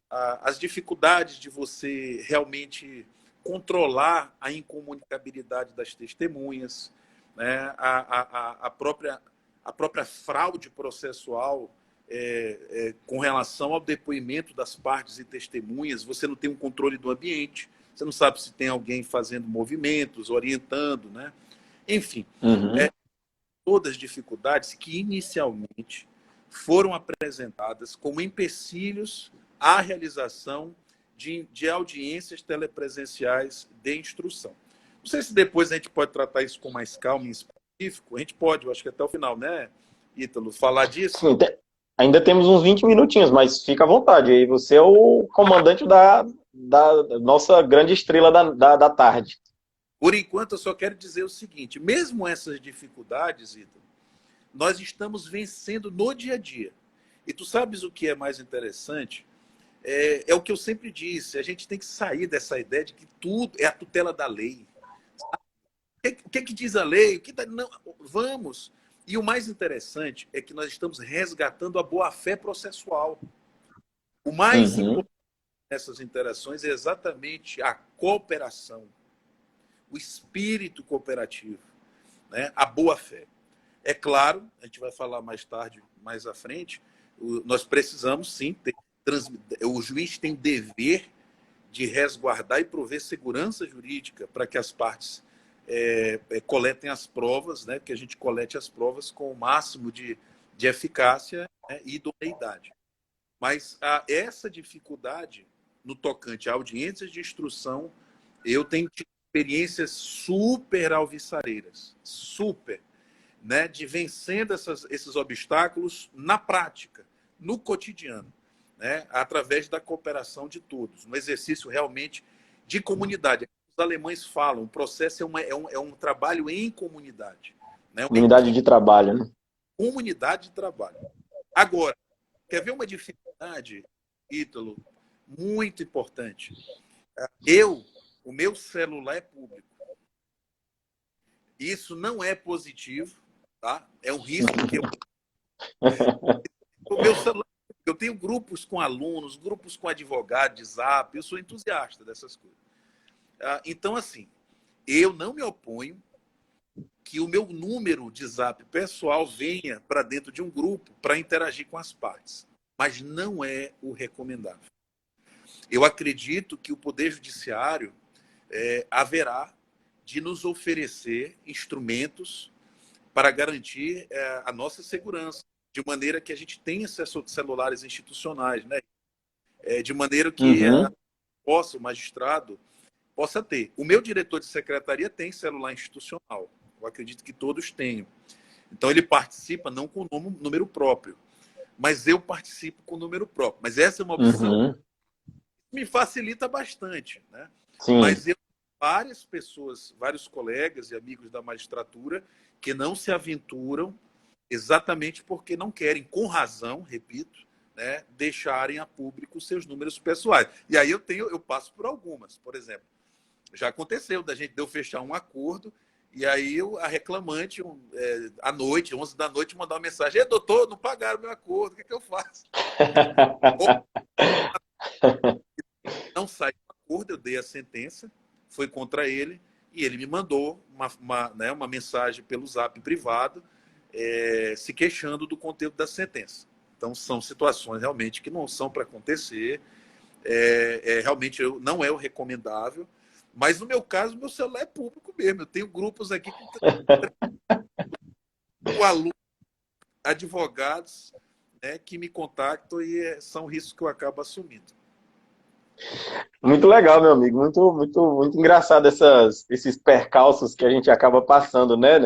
As dificuldades de você realmente controlar a incomunicabilidade das testemunhas, né? A própria fraude processual com relação ao depoimento das partes e testemunhas, você não tem um controle do ambiente, você não sabe se tem alguém fazendo movimentos, orientando, né? Enfim, Uhum. todas as dificuldades que inicialmente foram apresentadas como empecilhos à realização de audiências telepresenciais de instrução. Não sei se depois a gente pode tratar isso com mais calma em específico. A gente pode, eu acho que até o final, né, Ítalo, falar disso. Sim, ainda temos uns 20 minutinhos, mas fica à vontade. Aí você é o comandante da nossa grande estrela da tarde. Por enquanto, eu só quero dizer o seguinte: mesmo essas dificuldades, Ítalo, nós estamos vencendo no dia a dia. E tu sabes o que é mais interessante? É o que eu sempre disse, a gente tem que sair dessa ideia de que tudo é a tutela da lei. O que diz a lei? Não, vamos. E o mais interessante é que nós estamos resgatando a boa-fé processual. O mais Uhum. importante nessas interações é exatamente a cooperação, o espírito cooperativo, né? A boa-fé. É claro, a gente vai falar mais tarde, mais à frente, nós precisamos sim o juiz tem dever de resguardar e prover segurança jurídica para que as partes coletem as provas, né, que a gente colete as provas com o máximo de eficácia, né, e idoneidade. Mas essa dificuldade no tocante a audiências de instrução, eu tenho tido experiências super alvissareiras, super, né, de vencendo esses obstáculos na prática, no cotidiano, né, através da cooperação de todos, um exercício realmente de comunidade. Os alemães falam, o processo é um trabalho em comunidade, né, uma Comunidade de trabalho, né? comunidade de trabalho. Agora, quer ver uma dificuldade, Ítalo, muito importante? O meu celular é público. Isso não é positivo, tá? É um risco que o meu celular. Eu tenho grupos com alunos, grupos com advogados de Zap, eu sou entusiasta dessas coisas. Então, assim, eu não me oponho que o meu número de Zap pessoal venha para dentro de um grupo para interagir com as partes, mas não é o recomendável. Eu acredito que o Poder Judiciário haverá de nos oferecer instrumentos para garantir a nossa segurança, de maneira que a gente tenha acesso a celulares institucionais, né? De maneira que Uhum. o magistrado possa ter. O meu diretor de secretaria tem celular institucional. Eu acredito que todos tenham. Então, ele participa não com número próprio, mas eu participo com número próprio. Mas essa é uma opção Uhum. que me facilita bastante, né? Sim. Mas eu várias pessoas, vários colegas e amigos da magistratura que não se aventuram exatamente porque não querem, com razão, repito, né, deixarem a público seus números pessoais. E aí eu passo por algumas. Por exemplo, já aconteceu da gente de eu fechar um acordo e aí a reclamante, à noite, 11 da noite, mandar uma mensagem: doutor, não pagaram meu acordo, o que eu faço? Ou não saiu do acordo, eu dei a sentença, foi contra ele, e ele me mandou uma mensagem pelo Zap privado, se queixando do conteúdo da sentença. Então, são situações realmente que não são para acontecer, realmente não é o recomendável, mas no meu caso, meu celular é público mesmo. Eu tenho grupos aqui com alunos, advogados, né, que me contactam e são riscos que eu acabo assumindo. Muito legal, meu amigo. Muito engraçado esses percalços que a gente acaba passando, né?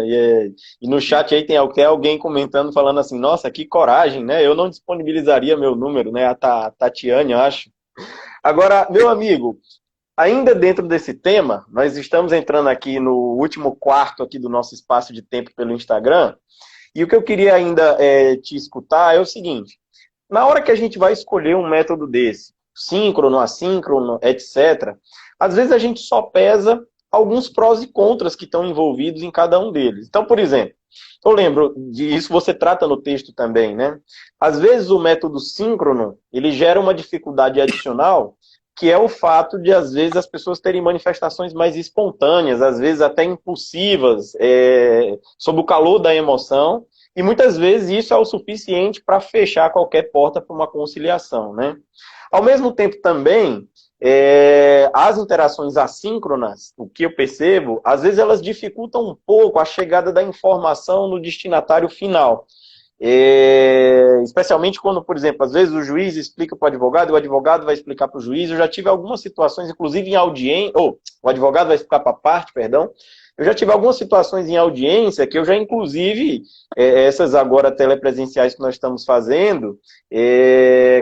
E no chat aí tem até alguém comentando, falando assim, nossa, que coragem, né? Eu não disponibilizaria meu número, né? A Tatiane, eu acho. Agora, meu amigo, ainda dentro desse tema, nós estamos entrando aqui no último quarto aqui do nosso espaço de tempo pelo Instagram, e o que eu queria ainda te escutar é o seguinte, na hora que a gente vai escolher um método desse, síncrono, assíncrono, etc., às vezes a gente só pesa alguns prós e contras que estão envolvidos em cada um deles. Então, por exemplo, eu lembro disso, você trata no texto também, né? Às vezes o método síncrono, ele gera uma dificuldade adicional, que é o fato de, às vezes, as pessoas terem manifestações mais espontâneas, às vezes até impulsivas, sob o calor da emoção, e muitas vezes isso é o suficiente para fechar qualquer porta para uma conciliação, né? Ao mesmo tempo também, as interações assíncronas, o que eu percebo, às vezes elas dificultam um pouco a chegada da informação no destinatário final. Especialmente quando, por exemplo, às vezes o juiz explica para o advogado e o advogado vai explicar para o juiz. Eu já tive algumas situações, inclusive em audiência, ou o advogado vai explicar para a parte, perdão. Eu já tive algumas situações em audiência que eu já, inclusive, essas agora telepresenciais que nós estamos fazendo,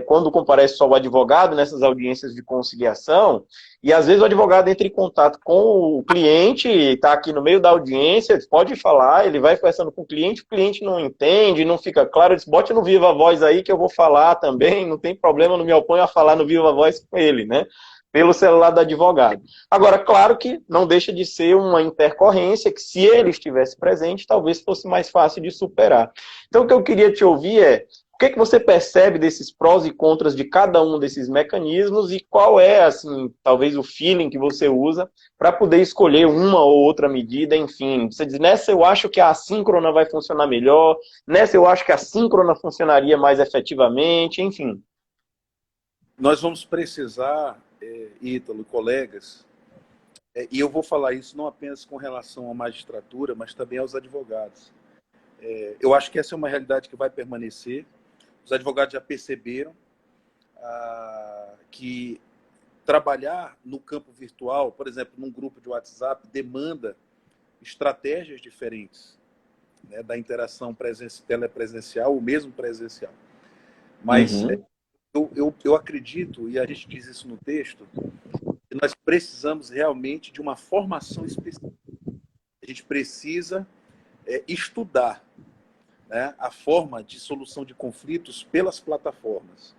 quando comparece só o advogado nessas audiências de conciliação, e às vezes o advogado entra em contato com o cliente, está aqui no meio da audiência, pode falar, ele vai conversando com o cliente não entende, não fica claro, diz, bote no Viva Voz aí que eu vou falar também, não tem problema, não me oponho a falar no Viva Voz com ele, né? Pelo celular do advogado. Agora, claro que não deixa de ser uma intercorrência que, se ele estivesse presente, talvez fosse mais fácil de superar. Então, o que eu queria te ouvir é, o que você percebe desses prós e contras de cada um desses mecanismos e qual é, assim, talvez o feeling que você usa para poder escolher uma ou outra medida, enfim. Você diz, nessa eu acho que a assíncrona vai funcionar melhor, nessa eu acho que a síncrona funcionaria mais efetivamente, enfim. Nós vamos precisar, Ítalo, colegas, e eu vou falar isso não apenas com relação à magistratura, mas também aos advogados. Eu acho que essa é uma realidade que vai permanecer. Os advogados já perceberam que trabalhar no campo virtual, por exemplo, num grupo de WhatsApp, demanda estratégias diferentes, né, da interação telepresencial ou mesmo presencial. Mas Uhum. eu acredito, e a gente diz isso no texto, que nós precisamos realmente de uma formação específica. A gente precisa estudar, né, a forma de solução de conflitos pelas plataformas.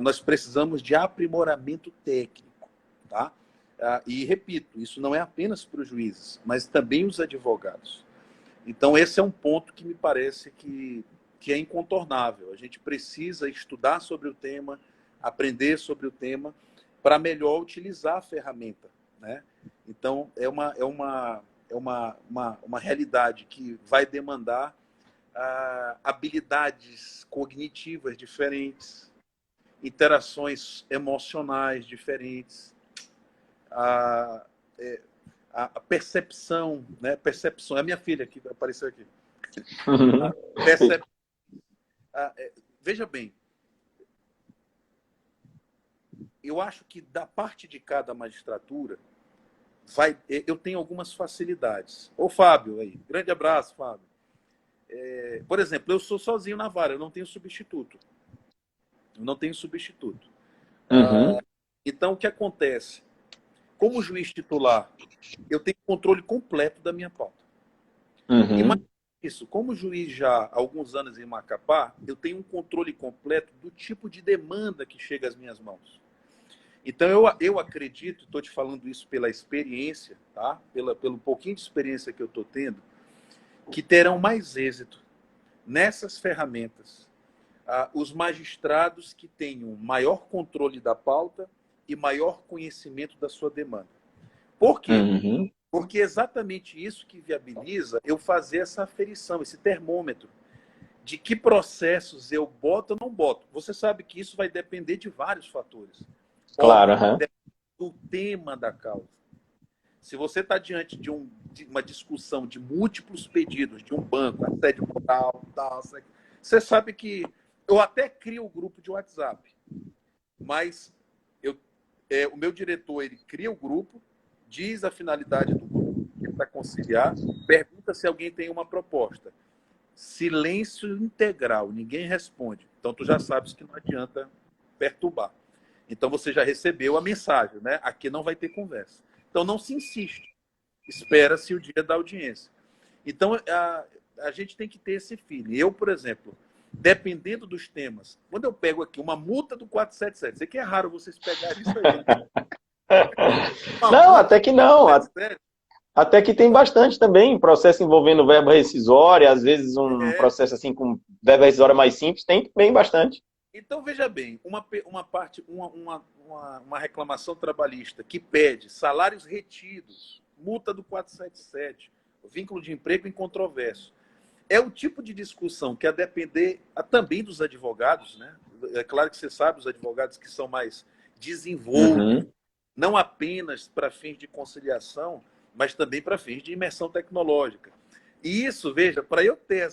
Nós precisamos de aprimoramento técnico, tá? E repito, isso não é apenas para os juízes, mas também os advogados. Então esse é um ponto que me parece que é incontornável. A gente precisa estudar sobre o tema, aprender sobre o tema, para melhor utilizar a ferramenta, né? Então uma realidade que vai demandar habilidades cognitivas diferentes, interações emocionais diferentes, a, a percepção, né? Percepção. É a minha filha que apareceu aqui. A percep... Veja bem, eu acho que da parte de cada magistratura eu tenho algumas facilidades. Ô, Fábio, aí, grande abraço, Fábio. Por exemplo, eu sou sozinho na vara, eu não tenho substituto. Eu não tenho substituto. Uhum. Então, o que acontece? Como juiz titular, eu tenho controle completo da minha pauta. E mais Uhum. isso, como juiz já há alguns anos em Macapá, eu tenho um controle completo do tipo de demanda que chega às minhas mãos. Então, eu acredito, estou te falando isso pela experiência, tá? Pelo pouquinho de experiência que eu estou tendo, que terão mais êxito nessas ferramentas os magistrados que tenham maior controle da pauta e maior conhecimento da sua demanda. Por quê? Uhum. Porque é exatamente isso que viabiliza eu fazer essa aferição, esse termômetro, de que processos eu boto ou não boto. Você sabe que isso vai depender de vários fatores. Claro, Óbvio, uhum. do tema da causa. Se você está diante de uma discussão de múltiplos pedidos de um banco, assédio moral, tal, você sabe que eu até crio o grupo de WhatsApp, mas o meu diretor, ele cria o grupo, diz a finalidade do grupo para conciliar, pergunta se alguém tem uma proposta. Silêncio integral, ninguém responde. Então, tu já sabes que não adianta perturbar. Então, você já recebeu a mensagem, né? Aqui não vai ter conversa. Então, não se insiste. Espera-se o dia da audiência. Então, a gente tem que ter esse feeling. Eu, por exemplo, dependendo dos temas, quando eu pego aqui uma multa do 477, sei que é raro vocês pegarem isso aí, né? Não, até que não. 477, Até que tem bastante também, processo envolvendo verba rescisória, às vezes um processo assim com verba rescisória mais simples, tem bem bastante. então, veja bem, uma reclamação trabalhista que pede salários retidos, multa do 477, vínculo de emprego incontroverso, é o tipo de discussão que, a depender também dos advogados, né? É claro que você sabe, os advogados que são mais desenvoltos, não apenas para fins de conciliação, mas também para fins de imersão tecnológica. E isso, veja, para eu ter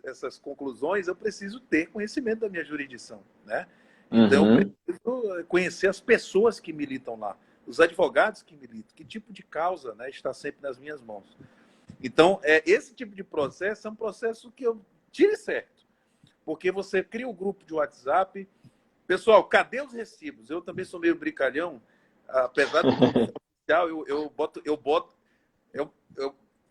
essas conclusões, eu preciso ter conhecimento da minha jurisdição, né? Então, eu preciso conhecer as pessoas que militam lá, os advogados que militam, que tipo de causa, né, está sempre nas minhas mãos. Então, esse tipo de processo é um processo que eu tire certo, porque você cria um grupo de WhatsApp. Pessoal, cadê os recibos? Eu também sou meio brincalhão, apesar do oficial, eu boto.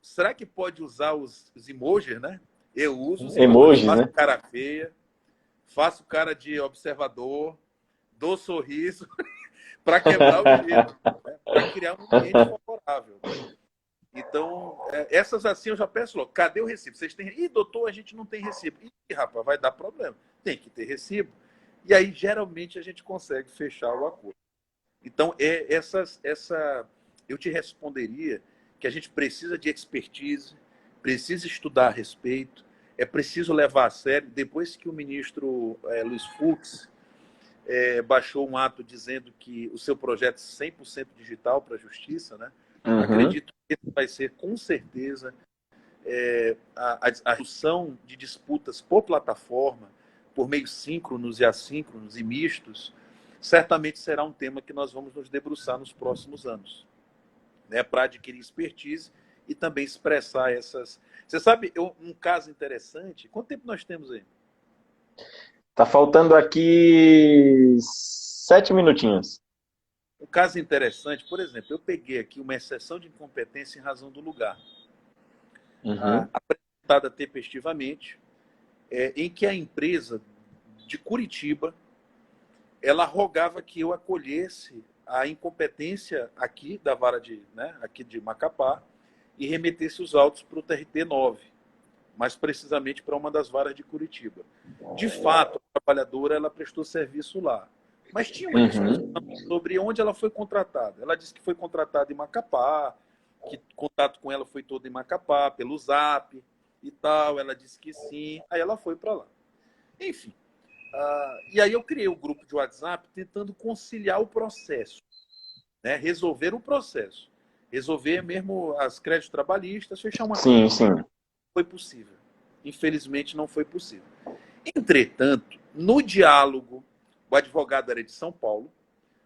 Será que pode usar os emojis, né? Eu uso os emojis, faço né? cara feia, faço cara de observador, dou sorriso para quebrar o gelo, né? Para criar um ambiente favorável. Então, essas assim eu já peço logo, cadê o recibo? Vocês têm. Ih, doutor, a gente não tem recibo. Ih, rapaz, vai dar problema. Tem que ter recibo. E aí, geralmente, a gente consegue fechar o acordo. Então, eu te responderia que a gente precisa de expertise, precisa estudar a respeito, é preciso levar a sério. Depois que o ministro Luiz Fux baixou um ato dizendo que o seu projeto é 100% digital para a justiça, né? Acredito que esse vai ser, com certeza, a redução de disputas por plataforma, por meios síncronos e assíncronos e mistos, certamente será um tema que nós vamos nos debruçar nos próximos anos, né, para adquirir expertise e também expressar essas... Você sabe, um caso interessante... Quanto tempo nós temos aí? Tá faltando aqui 7 minutinhos. Um caso interessante, por exemplo, eu peguei aqui uma exceção de incompetência em razão do lugar, apresentada tempestivamente, em que a empresa de Curitiba ela rogava que eu acolhesse a incompetência aqui da vara aqui de Macapá e remetesse os autos para o TRT-9, mais precisamente para uma das varas de Curitiba. De fato, a trabalhadora ela prestou serviço lá, mas tinha uma discussão sobre onde ela foi contratada. Ela disse que foi contratada em Macapá, que o contato com ela foi todo em Macapá, pelo Zap e tal. Ela disse que sim, aí ela foi para lá. Enfim. E aí eu criei um grupo de WhatsApp tentando conciliar o processo, né? Resolver o processo. Resolver mesmo as créditos trabalhistas, fechar uma Sim, coisa. sim. Não foi possível. Infelizmente, não foi possível. Entretanto, no diálogo, o advogado era de São Paulo,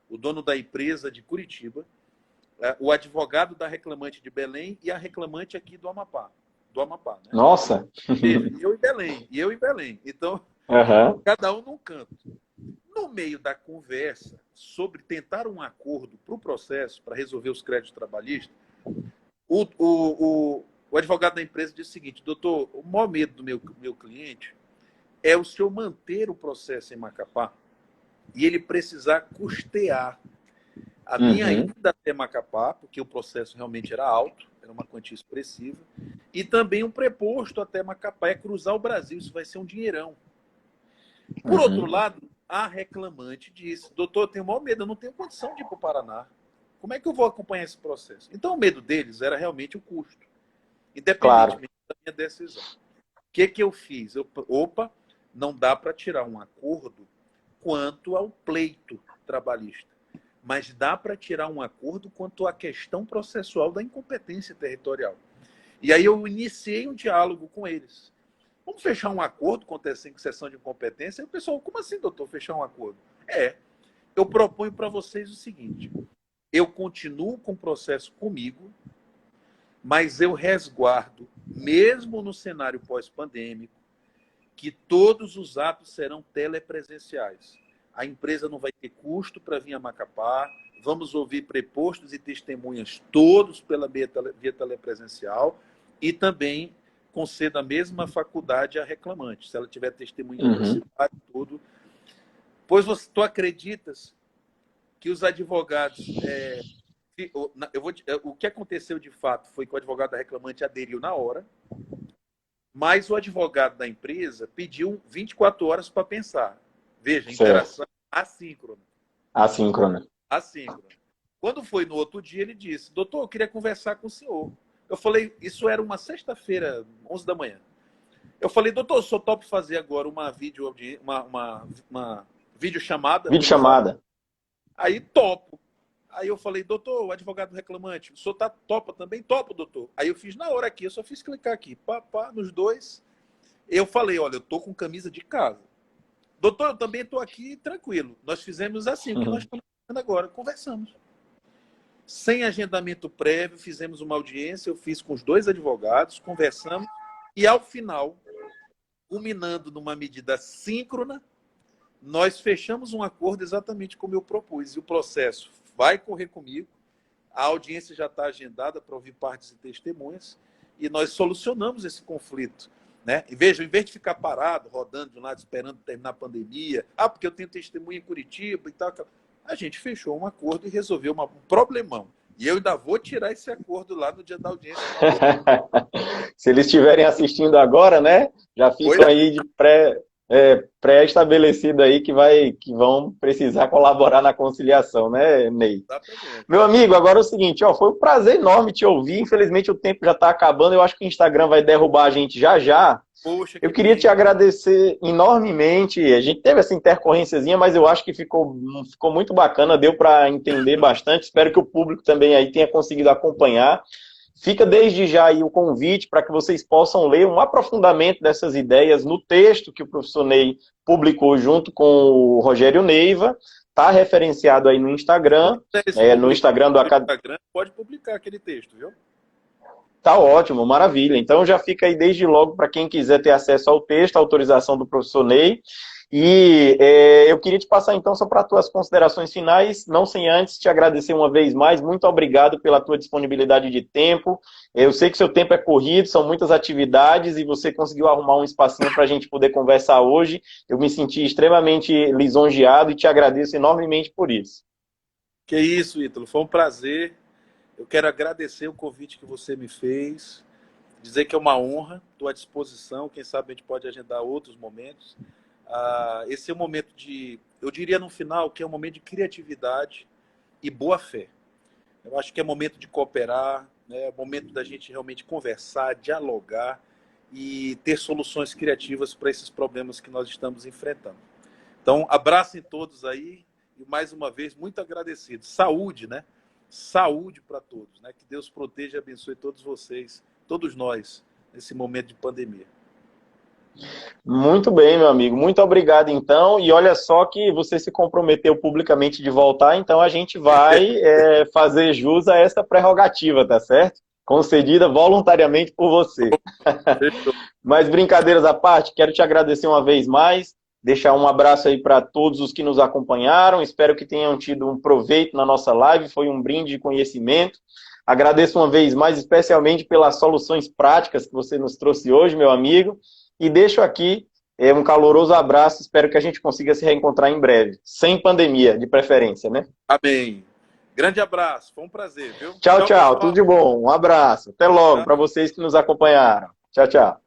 o dono da empresa de Curitiba, o advogado da reclamante de Belém e a reclamante aqui do Amapá. Né? Nossa! E eu em Belém. Então, cada um num canto. No meio da conversa sobre tentar um acordo para o processo, para resolver os créditos trabalhistas, o advogado da empresa disse o seguinte: doutor, o maior medo do meu cliente é o senhor manter o processo em Macapá e ele precisar custear a minha ida até Macapá, porque o processo realmente era alto, era uma quantia expressiva, e também um preposto até Macapá, cruzar o Brasil, isso vai ser um dinheirão. Por outro lado, a reclamante disse: doutor, eu tenho o maior medo, eu não tenho condição de ir para o Paraná. Como é que eu vou acompanhar esse processo? Então, o medo deles era realmente o custo, independentemente da minha decisão. O que eu fiz? Não dá para tirar um acordo quanto ao pleito trabalhista, mas dá para tirar um acordo quanto à questão processual da incompetência territorial. E aí eu iniciei um diálogo com eles. Vamos fechar um acordo quanto a essa sessão de incompetência? E o pessoal, como assim, doutor, fechar um acordo? eu proponho para vocês o seguinte: eu continuo com o processo comigo, mas eu resguardo, mesmo no cenário pós-pandêmico, que todos os atos serão telepresenciais. A empresa não vai ter custo para vir a Macapá, vamos ouvir prepostos e testemunhas todos pela via telepresencial e também conceda a mesma faculdade à reclamante, se ela tiver testemunha em outra cidade, tudo. Pois tu acreditas que os advogados... o que aconteceu de fato foi que o advogado da reclamante aderiu na hora, mas o advogado da empresa pediu 24 horas para pensar. Veja, interação assíncrona. Assíncrona. Quando foi no outro dia, ele disse: doutor, eu queria conversar com o senhor. Eu falei, isso era uma sexta-feira, 11 da manhã. Eu falei, doutor, eu sou top fazer agora uma videochamada. Videochamada. Aí topo. Aí eu falei, doutor, o advogado reclamante, o senhor topa também? Topo, doutor. Aí eu fiz na hora aqui, eu só fiz clicar aqui, pá, nos dois. Eu falei, olha, eu tô com camisa de casa. Doutor, eu também tô aqui tranquilo. Nós fizemos assim, o que nós estamos fazendo agora, conversamos. Sem agendamento prévio, fizemos uma audiência, eu fiz com os dois advogados, conversamos, e ao final, culminando numa medida síncrona, nós fechamos um acordo exatamente como eu propus. E o processo vai correr comigo, a audiência já está agendada para ouvir partes e testemunhas, e nós solucionamos esse conflito. Né? E veja, em vez de ficar parado, rodando de um lado, esperando terminar a pandemia, porque eu tenho testemunha em Curitiba e tal, a gente fechou um acordo e resolveu um problemão. E eu ainda vou tirar esse acordo lá no dia da audiência. Se eles estiverem assistindo agora, né? Já ficam aí de pré-estabelecido aí que vão precisar colaborar na conciliação, né, Ney? Exatamente. Meu amigo, agora é o seguinte, foi um prazer enorme te ouvir. Infelizmente o tempo já está acabando. Eu acho que o Instagram vai derrubar a gente já já. Poxa, eu queria te agradecer enormemente. A gente teve essa intercorrênciazinha, mas eu acho que ficou muito bacana, deu para entender bastante. Espero que o público também aí tenha conseguido acompanhar. Fica desde já aí o convite para que vocês possam ler um aprofundamento dessas ideias no texto que o professor Ney publicou junto com o Rogério Neiva. Está referenciado aí no Instagram. No Instagram do Instagram, pode publicar aquele texto, viu? Tá ótimo, maravilha. Então já fica aí desde logo para quem quiser ter acesso ao texto, a autorização do professor Ney. E eu queria te passar então só para as tuas considerações finais, não sem antes te agradecer uma vez mais. Muito obrigado pela tua disponibilidade de tempo. Eu sei que seu tempo é corrido, são muitas atividades e você conseguiu arrumar um espacinho para a gente poder conversar hoje. Eu me senti extremamente lisonjeado e te agradeço enormemente por isso. Que isso, Ítalo. Foi um prazer. Eu quero agradecer o convite que você me fez, dizer que é uma honra, estou à disposição, quem sabe a gente pode agendar outros momentos. Esse é um momento eu diria no final, que é um momento de criatividade e boa fé. Eu acho que é momento de cooperar, né? É momento da gente realmente conversar, dialogar e ter soluções criativas para esses problemas que nós estamos enfrentando. Então, abracem todos aí e, mais uma vez, muito agradecido. Saúde, né? Saúde para todos, né? Que Deus proteja e abençoe todos vocês, todos nós, nesse momento de pandemia. Muito bem, meu amigo. Muito obrigado, então. E olha só que você se comprometeu publicamente de voltar, então a gente vai fazer jus a essa prerrogativa, tá certo? Concedida voluntariamente por você. Mas brincadeiras à parte, quero te agradecer uma vez mais, deixar um abraço aí para todos os que nos acompanharam. Espero que tenham tido um proveito na nossa live, foi um brinde de conhecimento. Agradeço uma vez mais, especialmente pelas soluções práticas que você nos trouxe hoje, meu amigo. E deixo aqui um caloroso abraço, espero que a gente consiga se reencontrar em breve, sem pandemia, de preferência, né? Amém. Grande abraço, foi um prazer, viu? Tchau, tudo de bom. Um abraço. Até logo para vocês que nos acompanharam. Tchau, tchau.